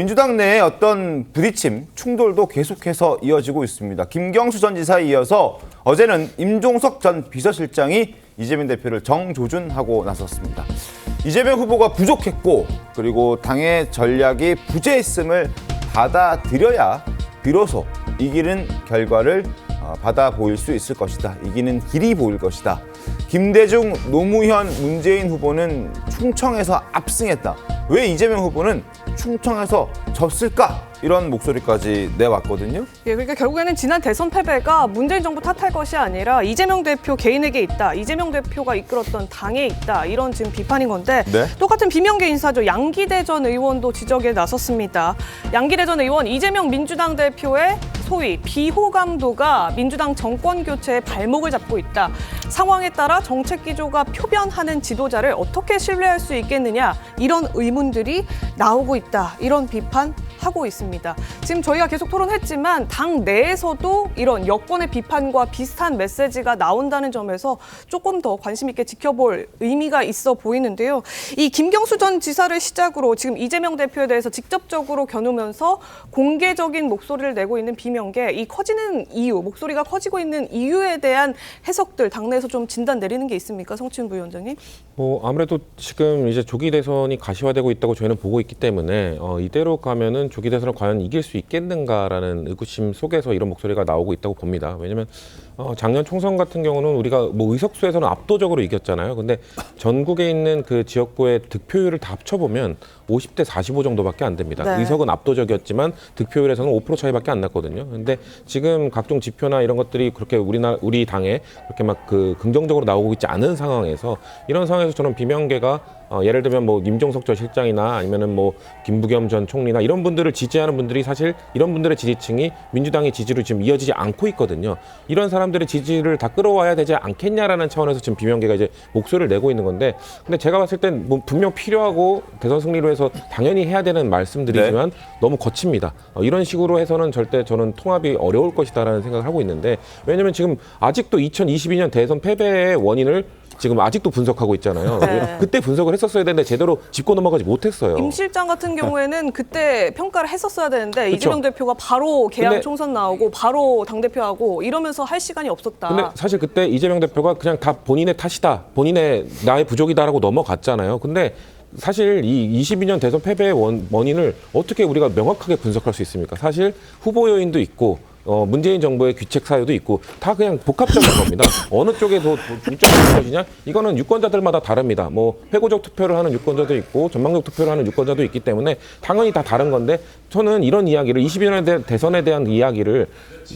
민주당 내에 어떤 부딪힘, 충돌도 계속해서 이어지고 있습니다. 김경수 전 지사에 이어서 어제는 임종석 전 비서실장이 이재명 대표를 정조준하고 나섰습니다. 이재명 후보가 부족했고 그리고 당의 전략이 부재했음을 받아들여야 비로소 이기는 결과를 받아 보일 수 있을 것이다. 이기는 길이 보일 것이다. 김대중, 노무현, 문재인 후보는 충청에서 압승했다. 왜 이재명 후보는 충청에서 졌을까? 이런 목소리까지 내왔거든요. 예, 그러니까 결국에는 지난 대선 패배가 문재인 정부 탓할 것이 아니라 이재명 대표 개인에게 있다. 이재명 대표가 이끌었던 당에 있다. 이런 지금 비판인 건데 네. 똑같은 비명계 인사죠. 양기대 전 의원도 지적에 나섰습니다. 양기대 전 의원 이재명 민주당 대표의 소위 비호감도가 민주당 정권 교체에 발목을 잡고 있다. 상황에 따라 정책 기조가 표변하는 지도자를 어떻게 신뢰할 수 있겠느냐. 이런 의문들이 나오고 있다. 이런 비판하고 있습니다. 지금 저희가 계속 토론했지만 당 내에서도 이런 여권의 비판과 비슷한 메시지가 나온다는 점에서 조금 더 관심 있게 지켜볼 의미가 있어 보이는데요. 이 김경수 전 지사를 시작으로 지금 이재명 대표에 대해서 직접적으로 겨누면서 공개적인 목소리를 내고 있는 비명계, 이 커지는 이유, 목소리가 커지고 있는 이유에 대한 해석들 당내에서 좀 진단 내리는 게 있습니까? 성춘 부위원장님? 아무래도 지금 이제 조기 대선이 가시화되고 있다고 저희는 보고 있기 때문에 이대로 가면은 조기 대선을 과연 이길 수 있겠는가라는 의구심 속에서 이런 목소리가 나오고 있다고 봅니다. 왜냐하면 작년 총선 같은 경우는 우리가 의석수에서는 압도적으로 이겼잖아요. 근데 전국에 있는 그 지역구의 득표율을 다 합쳐보면 50대 45 정도밖에 안 됩니다. 네. 의석은 압도적이었지만 득표율에서는 5% 차이밖에 안 났거든요. 근데 지금 각종 지표나 이런 것들이 그렇게 우리 당에 그렇게 막 긍정적으로 나오고 있지 않은 상황에서 이런 상황에서 저는 비명계가 예를 들면 임종석 전 실장이나 아니면은 김부겸 전 총리나 이런 분들을 지지하는 분들이 사실 이런 분들의 지지층이 민주당의 지지로 지금 이어지지 않고 있거든요. 이런 사람들의 지지를 다 끌어와야 되지 않겠냐라는 차원에서 지금 비명계가 이제 목소리를 내고 있는 건데, 근데 제가 봤을 땐 분명 필요하고 대선 승리로 해서 당연히 해야 되는 말씀들이지만 너무 거칩니다. 이런 식으로 해서는 절대 저는 통합이 어려울 것이다라는 생각을 하고 있는데, 왜냐면 지금 아직도 2022년 대선 패배의 원인을 지금 아직도 분석하고 있잖아요. 네. 그때 분석을 했었어야 되는데 제대로 짚고 넘어가지 못했어요. 임 실장 같은 경우에는 그때 평가를 했었어야 되는데 그쵸. 이재명 대표가 바로 개항 근데 총선 나오고 바로 당대표하고 이러면서 할 시간이 없었다. 근데 사실 그때 이재명 대표가 그냥 다 본인의 탓이다, 본인의 나의 부족이다라고 넘어갔잖아요. 근데 사실 이 22년 대선 패배의 원인을 어떻게 우리가 명확하게 분석할 수 있습니까? 사실 후보 요인도 있고 문재인 정부의 귀책 사유도 있고 다 그냥 복합적인 겁니다. 어느 쪽에 더 중점을 것이냐? 이거는 유권자들마다 다릅니다. 회고적 투표를 하는 유권자도 있고 전망적 투표를 하는 유권자도 있기 때문에 당연히 다 다른 건데, 저는 이런 이야기를 22년의 대선에 대한 이야기를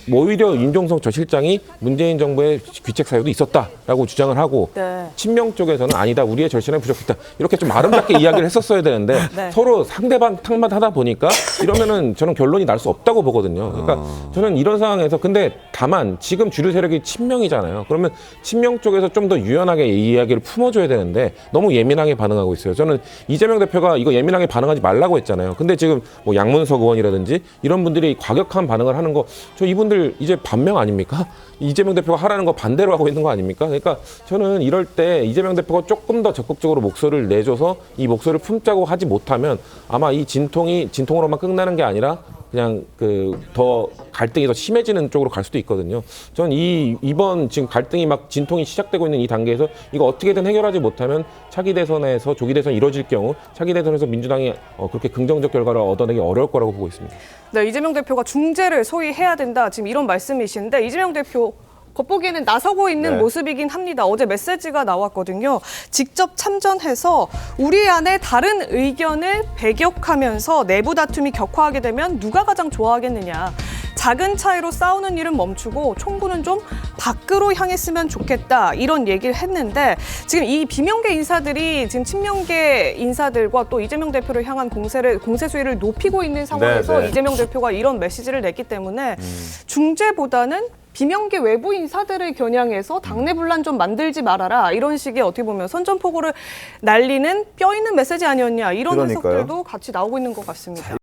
오히려 임종석 전 실장이 문재인 정부의 귀책 사유도 있었다라고 주장을 하고, 네. 친명 쪽에서는 아니다, 우리의 절신에 부족했다, 이렇게 좀 아름답게 이야기를 했었어야 되는데 네. 서로 상대방 탓만 하다 보니까 이러면은 저는 결론이 날 수 없다고 보거든요. 그러니까 저는 이런 상황에서, 근데 다만 지금 주류 세력이 친명이잖아요. 그러면 친명 쪽에서 좀 더 유연하게 이 이야기를 품어줘야 되는데 너무 예민하게 반응하고 있어요. 저는 이재명 대표가 이거 예민하게 반응하지 말라고 했잖아요. 근데 지금 양문석 의원이라든지 이런 분들이 과격한 반응을 하는 거, 저 이분들 이제 반명 아닙니까? 이재명 대표가 하라는 거 반대로 하고 있는 거 아닙니까? 그러니까 저는 이럴 때 이재명 대표가 조금 더 적극적으로 목소리를 내줘서 이 목소리를 품자고 하지 못하면 아마 이 진통으로만 끝나는 게 아니라 그냥 더 갈등이 더 심해지는 쪽으로 갈 수도 있거든요. 저는 이번 지금 갈등이 막 진통이 시작되고 있는 이 단계에서 이거 어떻게든 해결하지 못하면 차기 대선에서 조기 대선이 이뤄질 경우 차기 대선에서 민주당이 그렇게 긍정적 결과를 얻어내기 어려울 거라고 보고 있습니다. 네, 이재명 대표가 중재를 소위 해야 된다. 지금 이런 말씀이신데 이재명 대표 겉보기에는 나서고 있는 네. 모습이긴 합니다. 어제 메시지가 나왔거든요. 직접 참전해서 우리 안에 다른 의견을 배격하면서 내부 다툼이 격화하게 되면 누가 가장 좋아하겠느냐. 작은 차이로 싸우는 일은 멈추고 총구는 좀 밖으로 향했으면 좋겠다. 이런 얘기를 했는데 지금 이 비명계 인사들이 지금 친명계 인사들과 또 이재명 대표를 향한 공세 수위를 높이고 있는 상황에서 네. 이재명 대표가 이런 메시지를 냈기 때문에 중재보다는 비명계 외부 인사들을 겨냥해서 당내 분란 좀 만들지 말아라. 이런 식의 어떻게 보면 선전포고를 날리는 뼈 있는 메시지 아니었냐. 이런 그러니까요. 해석들도 같이 나오고 있는 것 같습니다.